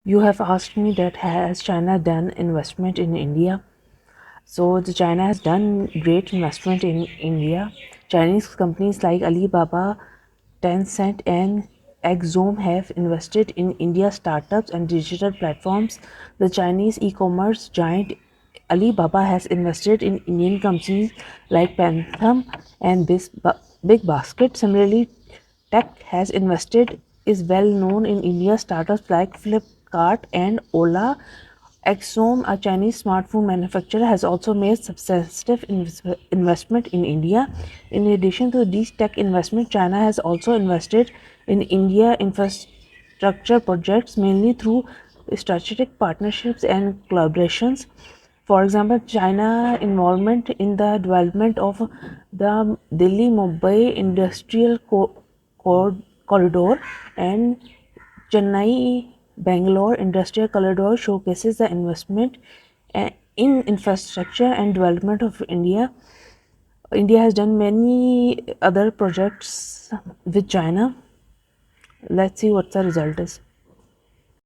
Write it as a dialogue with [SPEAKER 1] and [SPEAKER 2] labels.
[SPEAKER 1] You have asked me that has China done investment in India? So the China has done great investment in India. Chinese companies like Alibaba, Tencent and Exome have invested in India startups and digital platforms. The Chinese e-commerce giant Alibaba has invested in Indian companies like Pantham and Big Basket. Similarly, Tech has invested is well known in India startups like Flipkart and Ola. Exome, a Chinese smartphone manufacturer, has also made substantive investment in India. In addition to these tech investments, China has also invested in India infrastructure projects mainly through strategic partnerships and collaborations. For example, China involvement in the development of the Delhi-Mumbai Industrial Corridor and Chennai-Bangalore Industrial Corridor showcases the investment in infrastructure and development of India. India has done many other projects with China. Let's see what the result is.